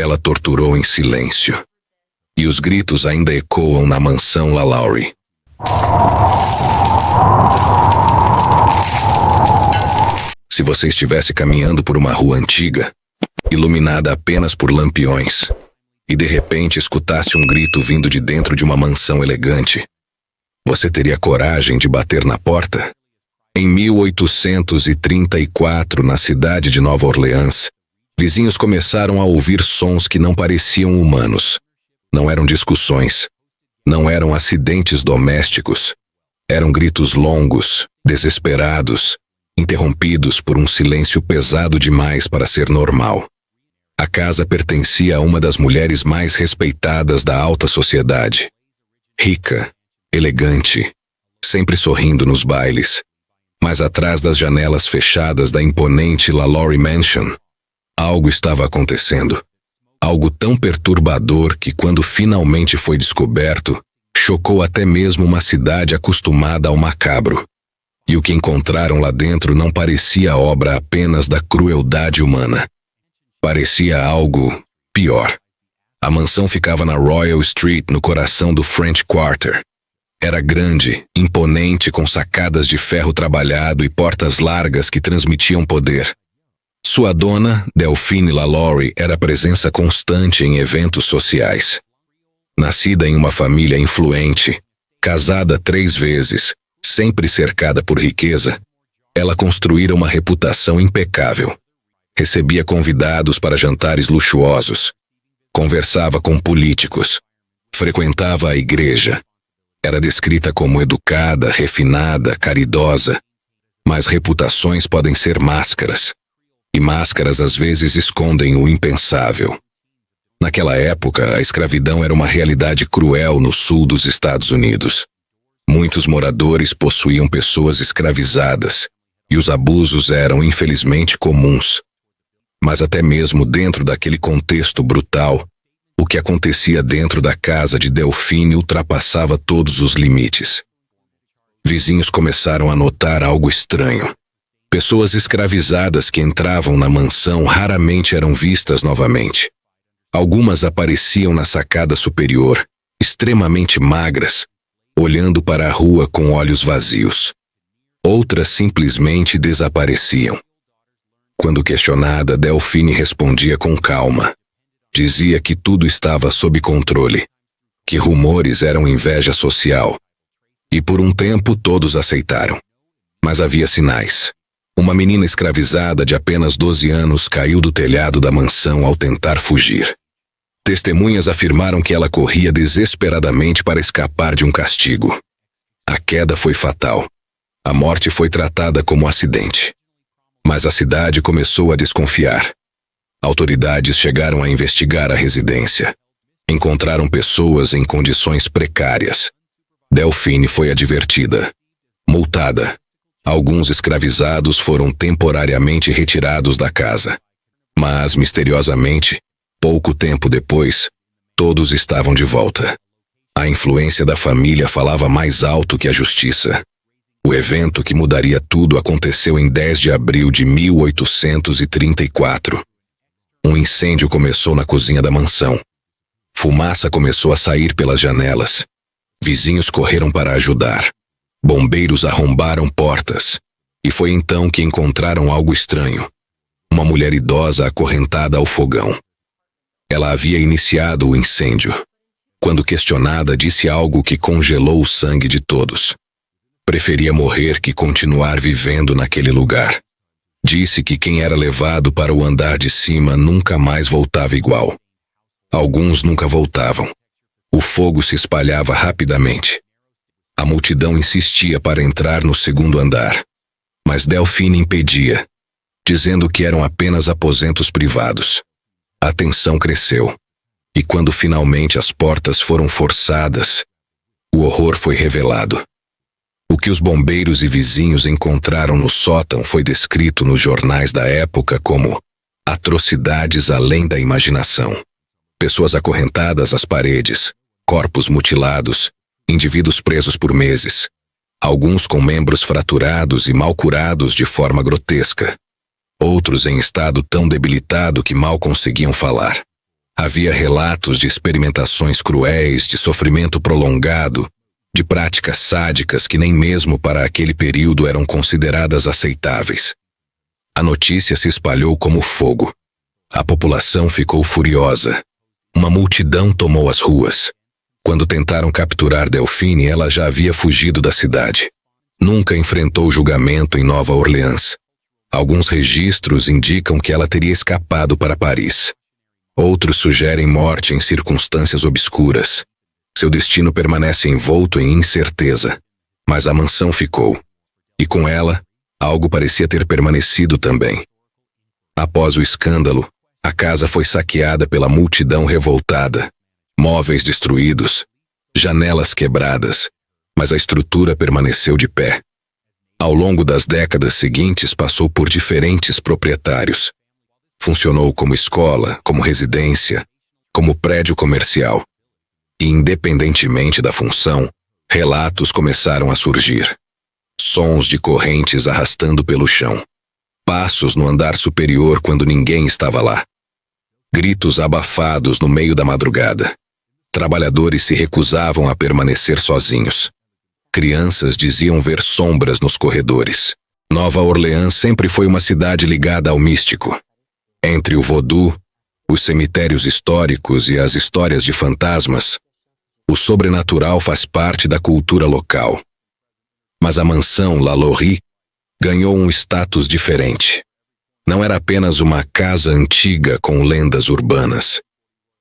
ela torturou em silêncio. E os gritos ainda ecoam na mansão Lalaurie. Se você estivesse caminhando por uma rua antiga, iluminada apenas por lampiões, e de repente escutasse um grito vindo de dentro de uma mansão elegante, você teria coragem de bater na porta? Em 1834, na cidade de Nova Orleans, vizinhos começaram a ouvir sons que não pareciam humanos. Não eram discussões, não eram acidentes domésticos, eram gritos longos, desesperados, interrompidos por um silêncio pesado demais para ser normal. A casa pertencia a uma das mulheres mais respeitadas da alta sociedade. Rica, elegante, sempre sorrindo nos bailes. Mas atrás das janelas fechadas da imponente Lalaurie Mansion, algo estava acontecendo. Algo tão perturbador que, quando finalmente foi descoberto, chocou até mesmo uma cidade acostumada ao macabro. E o que encontraram lá dentro não parecia obra apenas da crueldade humana. Parecia algo pior. A mansão ficava na Royal Street, no coração do French Quarter. Era grande, imponente, com sacadas de ferro trabalhado e portas largas que transmitiam poder. Sua dona, Delphine Lalaurie, era presença constante em eventos sociais. Nascida em uma família influente, casada 3 vezes, sempre cercada por riqueza, ela construíra uma reputação impecável. Recebia convidados para jantares luxuosos, conversava com políticos, frequentava a igreja. Era descrita como educada, refinada, caridosa. Mas reputações podem ser máscaras. E máscaras às vezes escondem o impensável. Naquela época, a escravidão era uma realidade cruel no sul dos Estados Unidos. Muitos moradores possuíam pessoas escravizadas, e os abusos eram infelizmente comuns. Mas até mesmo dentro daquele contexto brutal, o que acontecia dentro da casa de Delphine ultrapassava todos os limites. Vizinhos começaram a notar algo estranho. Pessoas escravizadas que entravam na mansão raramente eram vistas novamente. Algumas apareciam na sacada superior, extremamente magras, olhando para a rua com olhos vazios. Outras simplesmente desapareciam. Quando questionada, Delphine respondia com calma. Dizia que tudo estava sob controle, que rumores eram inveja social. E por um tempo todos aceitaram. Mas havia sinais. Uma menina escravizada de apenas 12 anos caiu do telhado da mansão ao tentar fugir. Testemunhas afirmaram que ela corria desesperadamente para escapar de um castigo. A queda foi fatal. A morte foi tratada como acidente. Mas a cidade começou a desconfiar. Autoridades chegaram a investigar a residência. Encontraram pessoas em condições precárias. Delphine foi advertida. Multada. Alguns escravizados foram temporariamente retirados da casa. Mas, misteriosamente, pouco tempo depois, todos estavam de volta. A influência da família falava mais alto que a justiça. O evento que mudaria tudo aconteceu em 10 de abril de 1834. Um incêndio começou na cozinha da mansão. Fumaça começou a sair pelas janelas. Vizinhos correram para ajudar. Bombeiros arrombaram portas. E foi então que encontraram algo estranho. Uma mulher idosa acorrentada ao fogão. Ela havia iniciado o incêndio. Quando questionada, disse algo que congelou o sangue de todos. Preferia morrer que continuar vivendo naquele lugar. Disse que quem era levado para o andar de cima nunca mais voltava igual. Alguns nunca voltavam. O fogo se espalhava rapidamente. A multidão insistia para entrar no segundo andar. Mas Delphine impedia, dizendo que eram apenas aposentos privados. A tensão cresceu. E quando finalmente as portas foram forçadas, o horror foi revelado. O que os bombeiros e vizinhos encontraram no sótão foi descrito nos jornais da época como atrocidades além da imaginação. Pessoas acorrentadas às paredes, corpos mutilados, indivíduos presos por meses, alguns com membros fraturados e mal curados de forma grotesca, outros em estado tão debilitado que mal conseguiam falar. Havia relatos de experimentações cruéis, de sofrimento prolongado, de práticas sádicas que nem mesmo para aquele período eram consideradas aceitáveis. A notícia se espalhou como fogo. A população ficou furiosa. Uma multidão tomou as ruas. Quando tentaram capturar Delphine, ela já havia fugido da cidade. Nunca enfrentou julgamento em Nova Orleans. Alguns registros indicam que ela teria escapado para Paris. Outros sugerem morte em circunstâncias obscuras. Seu destino permanece envolto em incerteza. Mas a mansão ficou. E com ela, algo parecia ter permanecido também. Após o escândalo, a casa foi saqueada pela multidão revoltada. Móveis destruídos, janelas quebradas, mas a estrutura permaneceu de pé. Ao longo das décadas seguintes, passou por diferentes proprietários. Funcionou como escola, como residência, como prédio comercial. E, independentemente da função, relatos começaram a surgir. Sons de correntes arrastando pelo chão. Passos no andar superior quando ninguém estava lá. Gritos abafados no meio da madrugada. Trabalhadores se recusavam a permanecer sozinhos. Crianças diziam ver sombras nos corredores. Nova Orleans sempre foi uma cidade ligada ao místico. Entre o voodoo, os cemitérios históricos e as histórias de fantasmas, o sobrenatural faz parte da cultura local. Mas a mansão La Laurie ganhou um status diferente. Não era apenas uma casa antiga com lendas urbanas.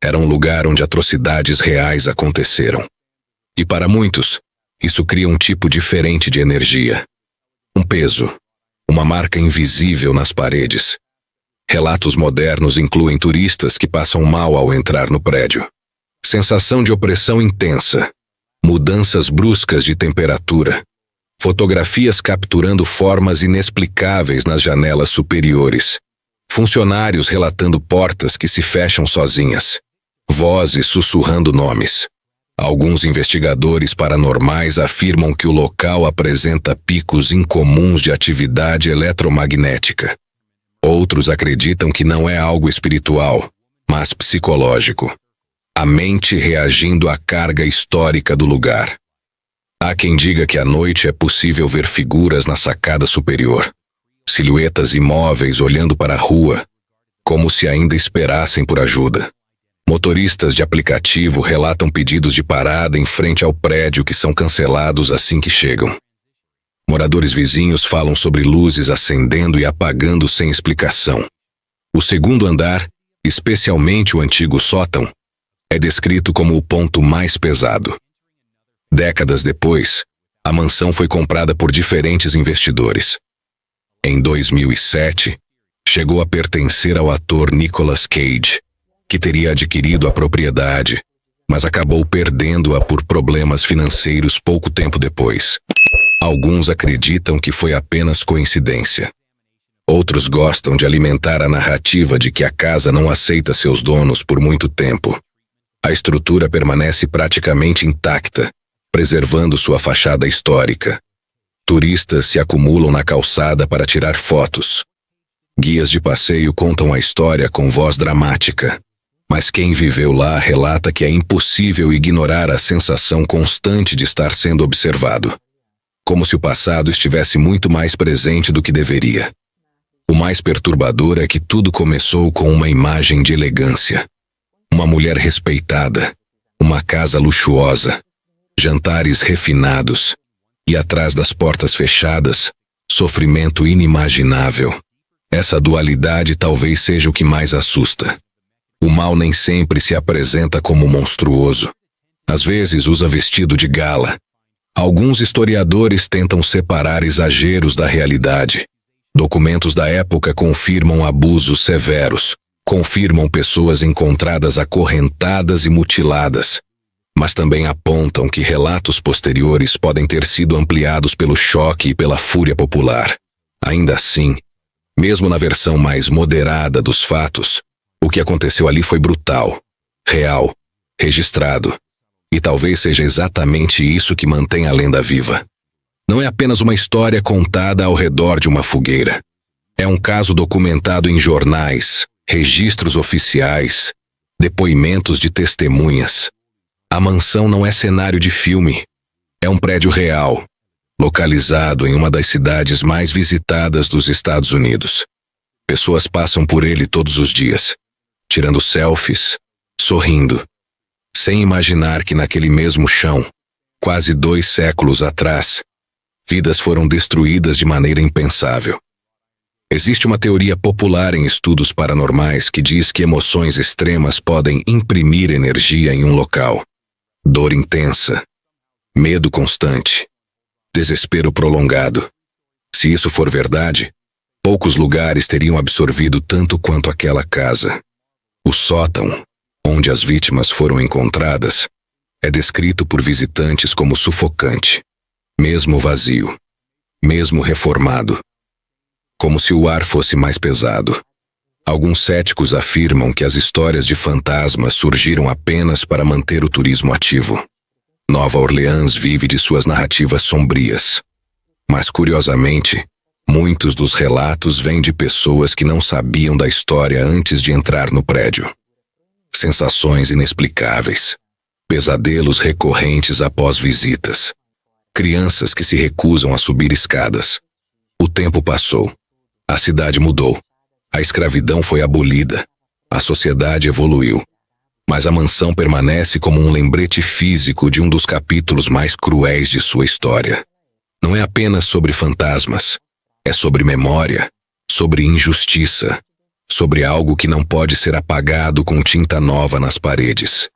Era um lugar onde atrocidades reais aconteceram. E para muitos, isso cria um tipo diferente de energia. Um peso, uma marca invisível nas paredes. Relatos modernos incluem turistas que passam mal ao entrar no prédio. Sensação de opressão intensa, mudanças bruscas de temperatura, fotografias capturando formas inexplicáveis nas janelas superiores, funcionários relatando portas que se fecham sozinhas, vozes sussurrando nomes. Alguns investigadores paranormais afirmam que o local apresenta picos incomuns de atividade eletromagnética. Outros acreditam que não é algo espiritual, mas psicológico. A mente reagindo à carga histórica do lugar. Há quem diga que à noite é possível ver figuras na sacada superior. Silhuetas imóveis olhando para a rua, como se ainda esperassem por ajuda. Motoristas de aplicativo relatam pedidos de parada em frente ao prédio que são cancelados assim que chegam. Moradores vizinhos falam sobre luzes acendendo e apagando sem explicação. O segundo andar, especialmente o antigo sótão, é descrito como o ponto mais pesado. Décadas depois, a mansão foi comprada por diferentes investidores. Em 2007, chegou a pertencer ao ator Nicolas Cage, que teria adquirido a propriedade, mas acabou perdendo-a por problemas financeiros pouco tempo depois. Alguns acreditam que foi apenas coincidência. Outros gostam de alimentar a narrativa de que a casa não aceita seus donos por muito tempo. A estrutura permanece praticamente intacta, preservando sua fachada histórica. Turistas se acumulam na calçada para tirar fotos. Guias de passeio contam a história com voz dramática. Mas quem viveu lá relata que é impossível ignorar a sensação constante de estar sendo observado. Como se o passado estivesse muito mais presente do que deveria. O mais perturbador é que tudo começou com uma imagem de elegância. Uma mulher respeitada, uma casa luxuosa, jantares refinados, e atrás das portas fechadas, sofrimento inimaginável. Essa dualidade talvez seja o que mais assusta. O mal nem sempre se apresenta como monstruoso. Às vezes usa vestido de gala. Alguns historiadores tentam separar exageros da realidade. Documentos da época confirmam abusos severos, confirmam pessoas encontradas acorrentadas e mutiladas, mas também apontam que relatos posteriores podem ter sido ampliados pelo choque e pela fúria popular. Ainda assim, mesmo na versão mais moderada dos fatos, o que aconteceu ali foi brutal, real, registrado. E talvez seja exatamente isso que mantém a lenda viva. Não é apenas uma história contada ao redor de uma fogueira. É um caso documentado em jornais, registros oficiais depoimentos de testemunhas. A mansão não é cenário de filme. É um prédio real, localizado em uma das cidades mais visitadas dos Estados Unidos. Pessoas passam por ele todos os dias, tirando selfies, sorrindo, sem imaginar que naquele mesmo chão, quase 2 séculos atrás, vidas foram destruídas de maneira impensável. Existe uma teoria popular em estudos paranormais que diz que emoções extremas podem imprimir energia em um local. Dor intensa, medo constante, desespero prolongado. Se isso for verdade, poucos lugares teriam absorvido tanto quanto aquela casa. O sótão, onde as vítimas foram encontradas, é descrito por visitantes como sufocante, mesmo vazio, mesmo reformado, como se o ar fosse mais pesado. Alguns céticos afirmam que as histórias de fantasmas surgiram apenas para manter o turismo ativo. Nova Orleans vive de suas narrativas sombrias. Mas, curiosamente, muitos dos relatos vêm de pessoas que não sabiam da história antes de entrar no prédio. Sensações inexplicáveis, pesadelos recorrentes após visitas, crianças que se recusam a subir escadas. O tempo passou. A cidade mudou. A escravidão foi abolida. A sociedade evoluiu. Mas a mansão permanece como um lembrete físico de um dos capítulos mais cruéis de sua história. Não é apenas sobre fantasmas. É sobre memória, sobre injustiça, sobre algo que não pode ser apagado com tinta nova nas paredes.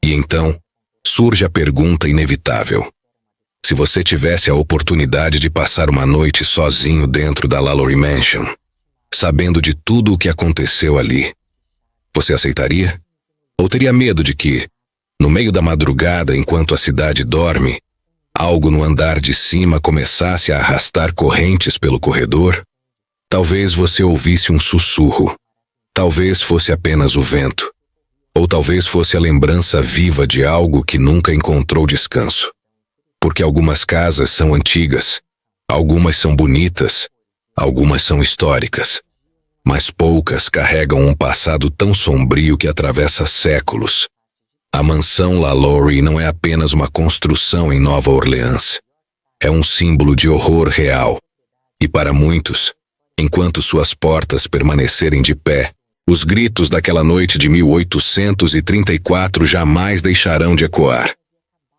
E então, surge a pergunta inevitável. Se você tivesse a oportunidade de passar uma noite sozinho dentro da LaLaurie Mansion, sabendo de tudo o que aconteceu ali, você aceitaria? Ou teria medo de que, no meio da madrugada enquanto a cidade dorme, algo no andar de cima começasse a arrastar correntes pelo corredor? Talvez você ouvisse um sussurro. Talvez fosse apenas o vento. Ou talvez fosse a lembrança viva de algo que nunca encontrou descanso. Porque algumas casas são antigas, algumas são bonitas, algumas são históricas, mas poucas carregam um passado tão sombrio que atravessa séculos. A mansão LaLaurie não é apenas uma construção em Nova Orleans. É um símbolo de horror real. E para muitos, enquanto suas portas permanecerem de pé, os gritos daquela noite de 1834 jamais deixarão de ecoar.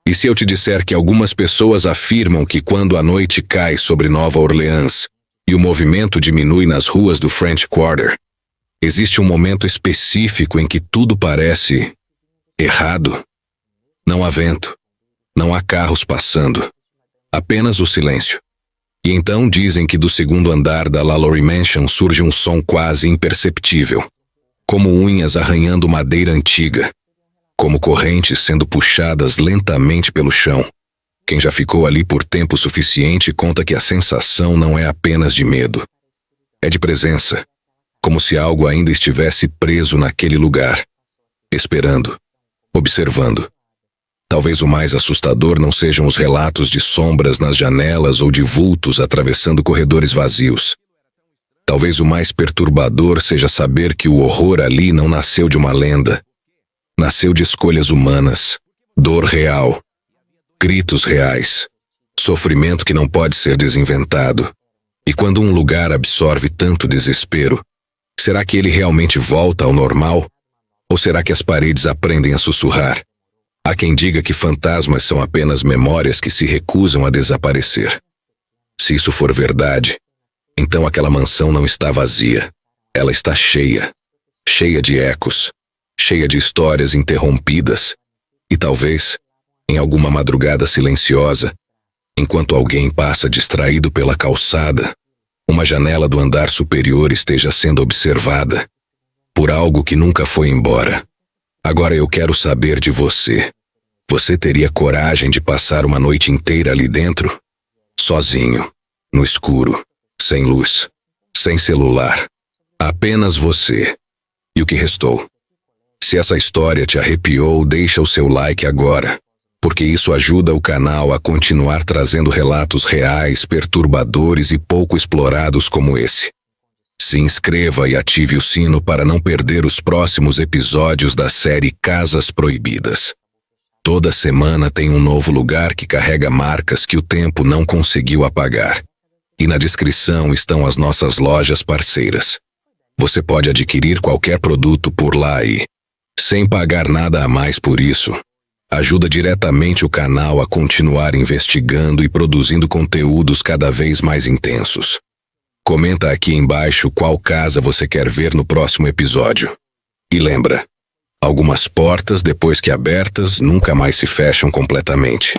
E se eu te disser que algumas pessoas afirmam que quando a noite cai sobre Nova Orleans e o movimento diminui nas ruas do French Quarter, existe um momento específico em que tudo parece errado? Não há vento, não há carros passando, apenas o silêncio. E então dizem que do segundo andar da LaLaurie Mansion surge um som quase imperceptível, como unhas arranhando madeira antiga, como correntes sendo puxadas lentamente pelo chão. Quem já ficou ali por tempo suficiente conta que a sensação não é apenas de medo. É de presença, como se algo ainda estivesse preso naquele lugar, esperando, observando. Talvez o mais assustador não sejam os relatos de sombras nas janelas ou de vultos atravessando corredores vazios. Talvez o mais perturbador seja saber que o horror ali não nasceu de uma lenda. Nasceu de escolhas humanas, dor real, gritos reais, sofrimento que não pode ser desinventado. E quando um lugar absorve tanto desespero, será que ele realmente volta ao normal? Ou será que as paredes aprendem a sussurrar? Há quem diga que fantasmas são apenas memórias que se recusam a desaparecer. Se isso for verdade, então aquela mansão não está vazia. Ela está cheia, cheia de ecos, cheia de histórias interrompidas, e talvez, em alguma madrugada silenciosa, enquanto alguém passa distraído pela calçada, uma janela do andar superior esteja sendo observada por algo que nunca foi embora. Agora eu quero saber de você. Você teria coragem de passar uma noite inteira ali dentro? Sozinho, no escuro, sem luz, sem celular. Apenas você e o que restou. Se essa história te arrepiou, deixa o seu like agora, porque isso ajuda o canal a continuar trazendo relatos reais, perturbadores e pouco explorados como esse. Se inscreva e ative o sino para não perder os próximos episódios da série Casas Proibidas. Toda semana tem um novo lugar que carrega marcas que o tempo não conseguiu apagar. E na descrição estão as nossas lojas parceiras. Você pode adquirir qualquer produto por lá e, sem pagar nada a mais por isso, ajuda diretamente o canal a continuar investigando e produzindo conteúdos cada vez mais intensos. Comenta aqui embaixo qual casa você quer ver no próximo episódio. E lembra, algumas portas, depois que abertas, nunca mais se fecham completamente.